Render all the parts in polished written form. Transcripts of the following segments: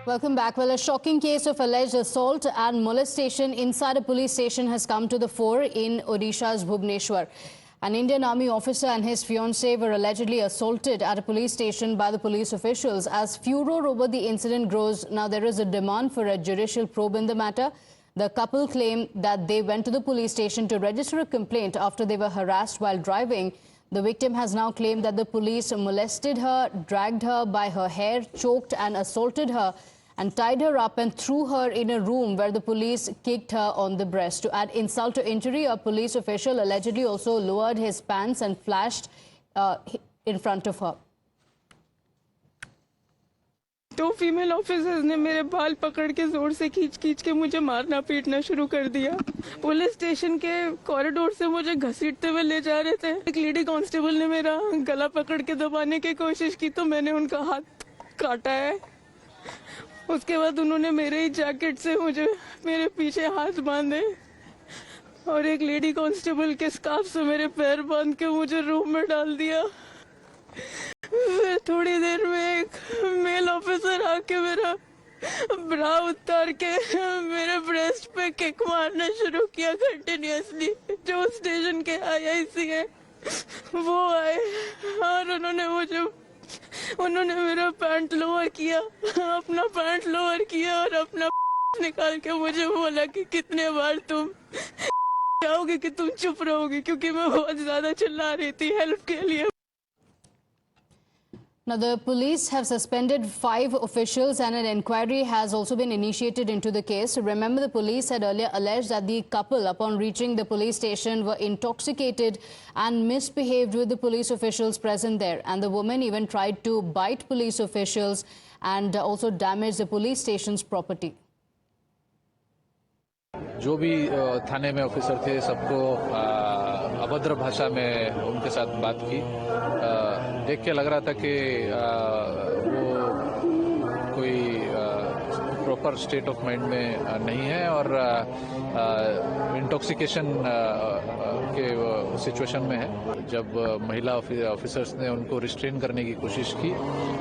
Welcome back. Well, a shocking case of alleged assault and molestation inside a police station has come to the fore in Odisha's Bhubaneswar. An Indian Army officer and his fiancée were allegedly assaulted at a police station by the police officials. As furor over the incident grows, now there is a demand for a judicial probe in the matter. The couple claim that they went to the police station to register a complaint after they were harassed while driving. The victim has now claimed that the police molested her, dragged her by her hair, choked and assaulted her, and tied her up and threw her in a room where the police kicked her on the breast. To add insult to injury, a police official allegedly also lowered his pants and flashed in front of her. दो female officers ने मेरे बाल पकड़ के जोर से खींच के मुझे मारना पीटना शुरू कर दिया। पुलिस स्टेशन के कॉरिडोर से मुझे घसीटते हुए ले जा रहे थे। एक लेडी कांस्टेबल ने मेरा गला पकड़ के दबाने की कोशिश की तो मैंने उनका हाथ काटा है। उसके बाद उन्होंने मेरे ही जैकेट से मुझे मेरे पीछे हाथ बांधे और एक लेडी कांस्टेबल के स्कार्फ से मेरे पैर बांध के मुझे रूम में डाल दिया। फिर थोड़ी देर में एक मेल ऑफिसर आके मेरा ब्रा उतार के मेरे ब्रेस्ट पे किक मारना शुरू किया कंटिन्यूअसली। जो स्टेशन के आईआईसी है वो आए और उन्होंने मेरा पैंट लोअर किया, अपना पैंट लोअर किया और अपना निकाल के मुझे बोला कि कितने बार तुम चाहोगे कि तुम चुप रहोगे, क्योंकि मैं बहुत ज्यादा चिल्ला रही थी हेल्प के लिए। Now, the police have suspended 5 officials and an inquiry has also been initiated into the case. Remember, the police had earlier alleged that the couple, upon reaching the police station, were intoxicated and misbehaved with the police officials present there. And the woman even tried to bite police officials and also damage the police station's property. जो भी थाने में officer थे सबको अभद्र भाषा में उनके साथ बात की। देख के लग रहा था कि वो कोई प्रॉपर स्टेट ऑफ माइंड में नहीं है और इंटॉक्सिकेशन के सिचुएशन में है। जब महिला ऑफिसर्स ने उनको रिस्ट्रेन करने की कोशिश की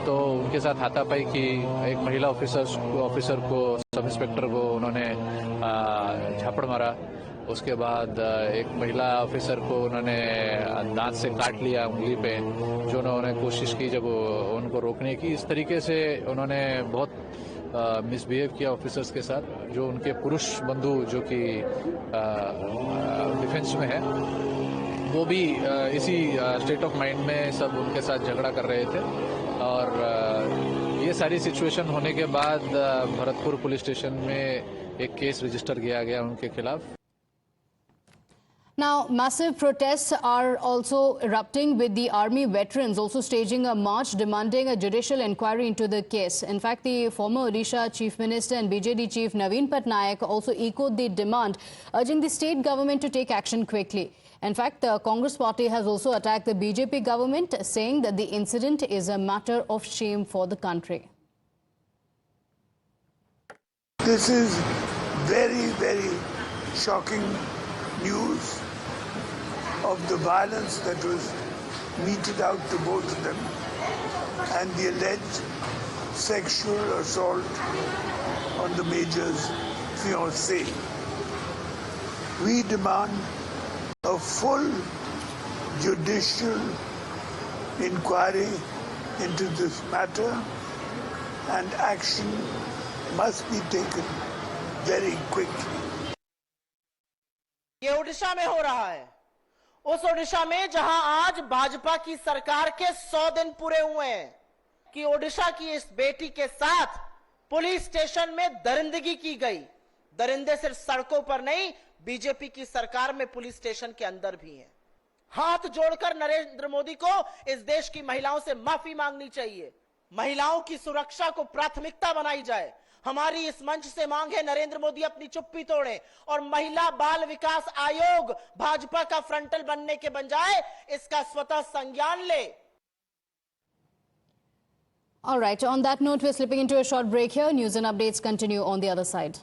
तो उनके साथ हाथापाई की। एक महिला ऑफिसर को सब इंस्पेक्टर को उन्होंने झापड़ मारा। उसके बाद एक महिला ऑफिसर को उन्होंने दांत से काट लिया उंगली पे, जो उन्होंने कोशिश की जब उनको रोकने की। इस तरीके से उन्होंने बहुत मिसबिहेव किया ऑफिसर्स के साथ। जो उनके पुरुष बंधु जो कि डिफेंस में है वो भी इसी स्टेट ऑफ माइंड में सब उनके साथ झगड़ा कर रहे थे और ये सारी सिचुएशन होने के बाद भरतपुर पुलिस स्टेशन में एक केस रजिस्टर किया गया उनके खिलाफ। Now, massive protests are also erupting, with the army veterans also staging a march demanding a judicial inquiry into the case. In fact, the former Odisha Chief Minister and BJD Chief Naveen Patnaik also echoed the demand, urging the state government to take action quickly. In fact, the Congress party has also attacked the BJP government, saying that the incident is a matter of shame for the country. This is very, very shocking news of the violence that was meted out to both of them and the alleged sexual assault on the major's fiancée. We demand a full judicial inquiry into this matter and action must be taken very quickly. ये उड़ीसा में हो रहा है, उस उड़ीसा में जहां आज भाजपा की सरकार के 100 दिन पूरे हुए हैं कि उड़ीसा की इस बेटी के साथ पुलिस स्टेशन में दरिंदगी की गई। दरिंदे सिर्फ सड़कों पर नहीं, बीजेपी की सरकार में पुलिस स्टेशन के अंदर भी हैं। हाथ जोड़कर नरेंद्र मोदी को इस देश की महिलाओं से माफी मांगनी चाहिए। महिलाओं की सुरक्षा को प्राथमिकता बनाई जाए। हमारी इस मंच से मांग है नरेंद्र मोदी अपनी चुप्पी तोड़ें और महिला बाल विकास आयोग भाजपा का फ्रंटल बनने के बजाय इसका स्वतः संज्ञान ले। All right, on that note, we're slipping into a short break here. News and updates continue on the other side.